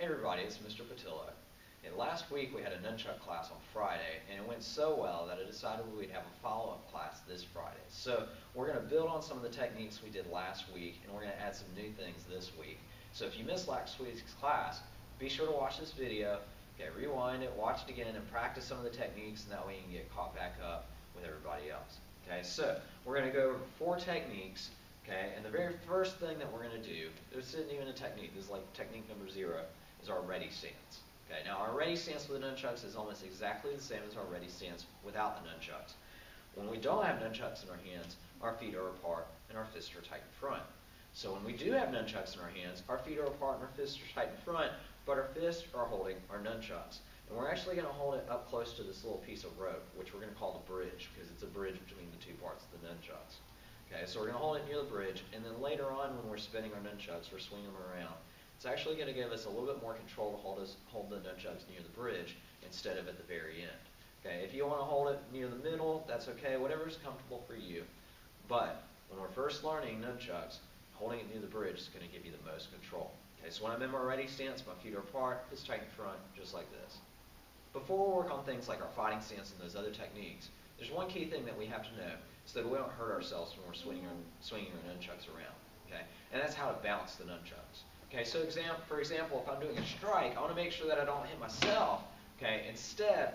Hey everybody, it's Mr. Pattillo. And last week we had a nunchuck class on Friday, and it went so well that I decided we'd have a follow-up class this Friday. So we're going to build on some of the techniques we did last week, and we're going to add some new things this week. So if you missed last week's class, be sure to watch this video, rewind it, watch it again, and practice some of the techniques, and that way you can get caught back up with everybody else. So we're going to go over 4 techniques. And the very first thing that we're going to do, this isn't even a technique, this is like technique number 0, is our ready stance. Now our ready stance with the nunchucks is almost exactly the same as our ready stance without the nunchucks. When we don't have nunchucks in our hands, our feet are apart and our fists are tight in front. So when we do have nunchucks in our hands, our feet are apart and our fists are tight in front, but our fists are holding our nunchucks. And we're actually going to hold it up close to this little piece of rope, which we're going to call the bridge, because it's a bridge between the 2 parts of the nunchucks. So we're going to hold it near the bridge, and then later on when we're spinning our nunchucks, we're swinging them around. It's actually going to give us a little bit more control to hold the nunchucks near the bridge instead of at the very end. If you want to hold it near the middle, that's okay, whatever is comfortable for you. But when we're first learning nunchucks, holding it near the bridge is going to give you the most control. So when I'm in my ready stance, my feet are apart, fists tight in front, just like this. Before we work on things like our fighting stance and those other techniques, there's one key thing that we have to know so that we don't hurt ourselves when we're swinging our nunchucks around. And that's how to bounce the nunchucks. So for example, if I'm doing a strike, I want to make sure that I don't hit myself. Instead,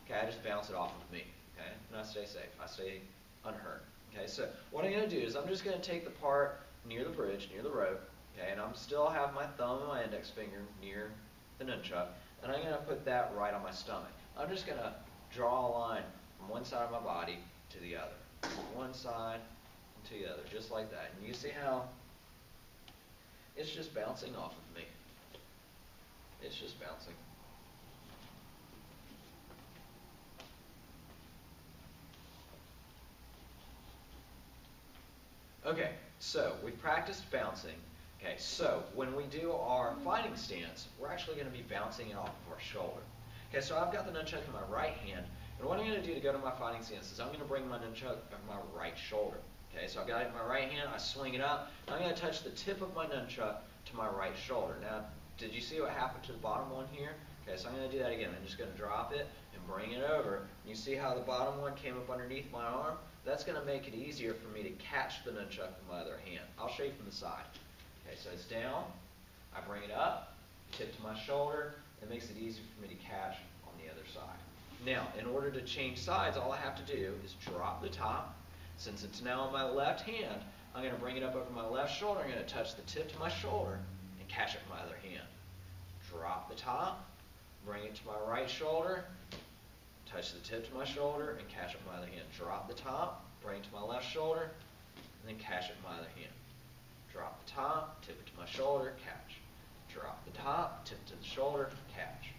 I just bounce it off of me. And I stay safe. I stay unhurt. So what I'm going to do is I'm just going to take the part near the bridge, near the rope, and I'm still have my thumb and my index finger near the nunchuck, and I'm going to put that right on my stomach. I'm just going to draw a line from one side of my body to the other. One side to the other, just like that. And you see how it's just bouncing off of me. It's just bouncing. So we've practiced bouncing. So when we do our fighting stance, we're actually going to be bouncing it off of our shoulder. So I've got the nunchuck in my right hand, and what I'm going to do to go to my fighting stance is I'm going to bring my nunchuck on my right shoulder. So I've got it in my right hand, I swing it up, and I'm going to touch the tip of my nunchuck to my right shoulder. Now, did you see what happened to the bottom one here? So I'm going to do that again. I'm just going to drop it and bring it over. You see how the bottom one came up underneath my arm? That's going to make it easier for me to catch the nunchuck with my other hand. I'll show you from the side. So it's down, I bring it up, tip to my shoulder. It makes it easier for me to catch on the other side. Now, in order to change sides, all I have to do is drop the top. Since it's now in my left hand, I'm going to bring it up over my left shoulder. I'm going to touch the tip to my shoulder and catch it with my other hand. Drop the top, bring it to my right shoulder, touch the tip to my shoulder, and catch it with my other hand. Drop the top, bring it to my left shoulder, and then catch it with my other hand. Drop the top, tip it to my shoulder, catch. Drop the top, tip to the shoulder, catch.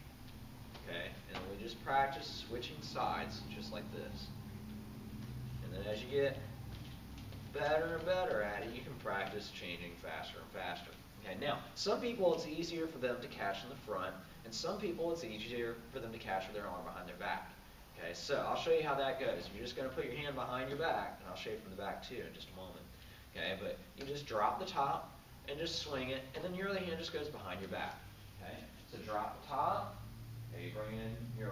And we just practice switching sides just like this. And then as you get better and better at it, you can practice changing faster and faster. Now, some people it's easier for them to catch in the front, and some people it's easier for them to catch with their arm behind their back. So I'll show you how that goes. You're just going to put your hand behind your back, and I'll show you from the back too in just a moment. But you just drop the top and just swing it, and then your other hand just goes behind your back. So drop the top. You bring in your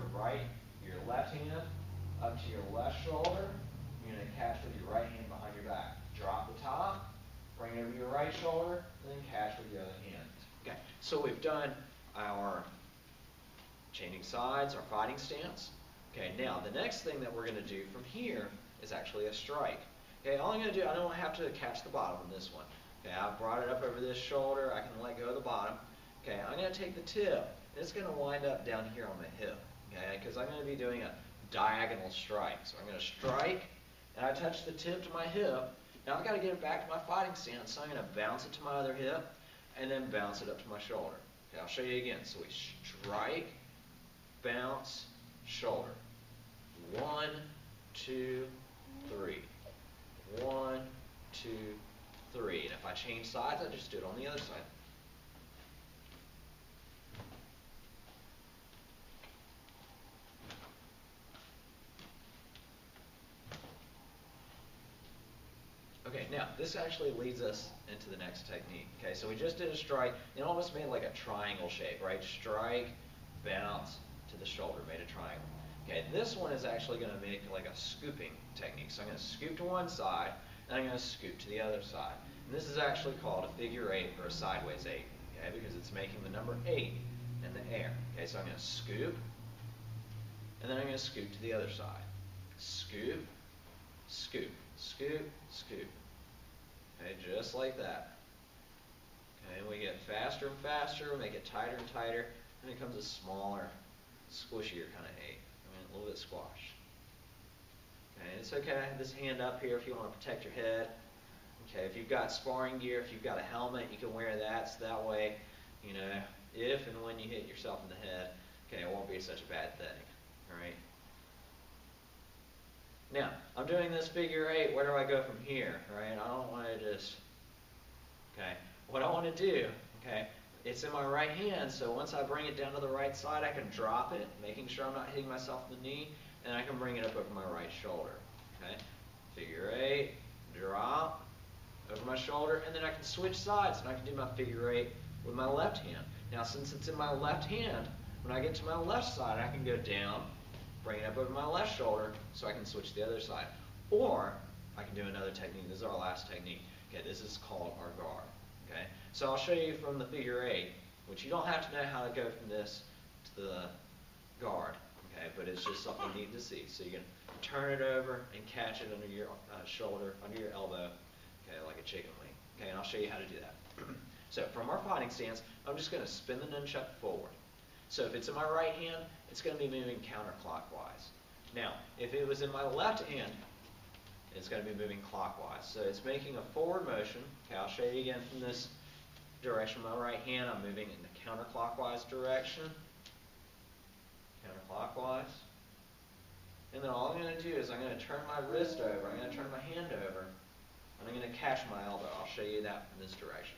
left hand up to your left shoulder. You're going to catch with your right hand behind your back. Drop the top, bring it over your right shoulder, and then catch with your other hand. So we've done our changing sides, our fighting stance. Now the next thing that we're going to do from here is actually a strike. All I'm going to do, I don't have to catch the bottom on this one. I've brought it up over this shoulder. I can let go of the bottom. I'm going to take the tip. It's going to wind up down here on the hip. Because I'm going to be doing a diagonal strike. So I'm going to strike, and I touch the tip to my hip. Now I've got to get it back to my fighting stance, so I'm going to bounce it to my other hip, and then bounce it up to my shoulder. I'll show you again. So we strike, bounce, shoulder. 1, 2, 3. 1, 2, 3. And if I change sides, I just do it on the other side. now this actually leads us into the next technique. Okay, so we just did a strike. It almost made like a triangle shape, right? Strike, bounce to the shoulder, made a triangle. Okay, this one is actually going to make like a scooping technique. So I'm going to scoop to one side, and I'm going to scoop to the other side. And this is actually called a figure 8 or a sideways 8, okay, because it's making the number 8 in the air. Okay, so I'm going to scoop, and then I'm going to scoop to the other side. Scoop, scoop, scoop, scoop. Okay, just like that. Okay, and we get faster and faster, we make it tighter and tighter, and it becomes a smaller, squishier kind of 8. I mean, a little bit squashed. Okay, and it's okay to have this hand up here if you want to protect your head. Okay, if you've got sparring gear, if you've got a helmet, you can wear that, so that way, you know, if and when you hit yourself in the head, okay, it won't be such a bad thing. All right. Now, I'm doing this figure 8. Where do I go from here? Right? I don't want to just, okay, what I want to do, okay, it's in my right hand, so once I bring it down to the right side, I can drop it, making sure I'm not hitting myself in the knee, and I can bring it up over my right shoulder. Okay? Figure 8, drop, over my shoulder, and then I can switch sides, and I can do my figure 8 with my left hand. Now, since it's in my left hand, when I get to my left side, I can go down, bring it up over my left shoulder, so I can switch to the other side. Or, I can do another technique. This is our last technique. Okay, this is called our guard. Okay, so I'll show you from the figure 8, which you don't have to know how to go from this to the guard. Okay, but it's just something neat to see. So you can turn it over and catch it under your shoulder, under your elbow, okay, like a chicken wing. Okay, and I'll show you how to do that. So from our fighting stance, I'm just going to spin the nunchuck forward. So if it's in my right hand, it's going to be moving counterclockwise. Now, if it was in my left hand, it's going to be moving clockwise. So it's making a forward motion. Okay, I'll show you again from this direction. My right hand, I'm moving in the counterclockwise direction. Counterclockwise. And then all I'm going to do is I'm going to turn my wrist over. I'm going to turn my hand over. And I'm going to catch my elbow. I'll show you that from this direction.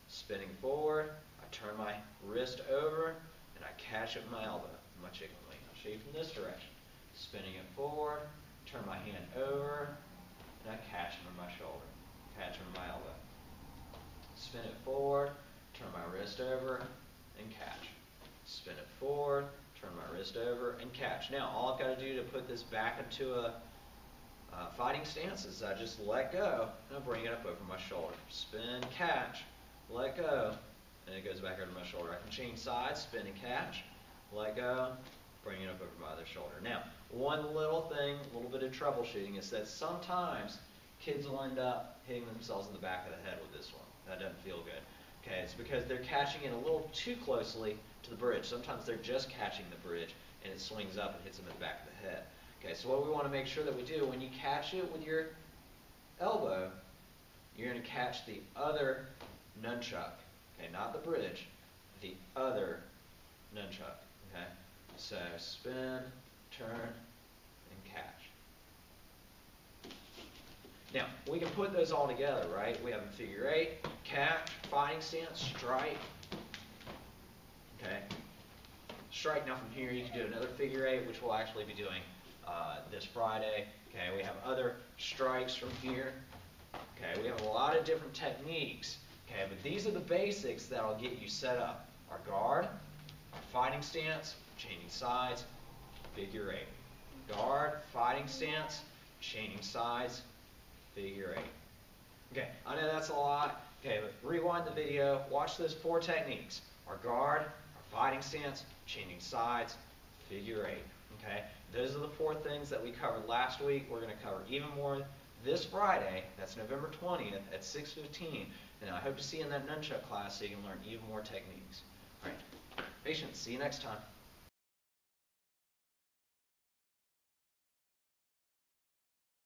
Spinning forward, I turn my wrist over, and I catch it with my elbow, my chicken wing. I'll show you from this direction. Spinning it forward, turn my hand over, and I catch it with my shoulder. Catch it with my elbow. Spin it forward, turn my wrist over, and catch. Spin it forward, turn my wrist over, and catch. Now, all I've got to do to put this back into a fighting stance is I just let go, and I bring it up over my shoulder. Spin, catch, let go, and it goes back over my shoulder. I can change sides, spin and catch, let go, bring it up over my other shoulder. Now, one little thing, a little bit of troubleshooting, is that sometimes kids will end up hitting themselves in the back of the head with this one. That doesn't feel good. Okay, it's because they're catching it a little too closely to the bridge. Sometimes they're just catching the bridge, and it swings up and hits them in the back of the head. Okay, so what we want to make sure that we do, when you catch it with your elbow, you're going to catch the other nunchuck. Okay, not the bridge, the other nunchuck. Okay, so spin, turn, and catch. Now, we can put those all together, right? We have a figure 8, catch, fighting stance, strike. Okay, strike. Now from here you can do another figure 8, which we'll actually be doing this Friday. Okay, we have other strikes from here. Okay, we have a lot of different techniques. Okay, but these are the basics that'll get you set up. Our guard, our fighting stance, changing sides, figure 8. Guard, fighting stance, changing sides, figure 8. Okay, I know that's a lot. Okay, but rewind the video, watch those 4 techniques. Our guard, our fighting stance, changing sides, figure 8. Okay, those are the 4 things that we covered last week. We're going to cover even more this Friday. That's November 20th at 6:15. And I hope to see you in that nunchuck class so you can learn even more techniques. All right, patience. See you next time.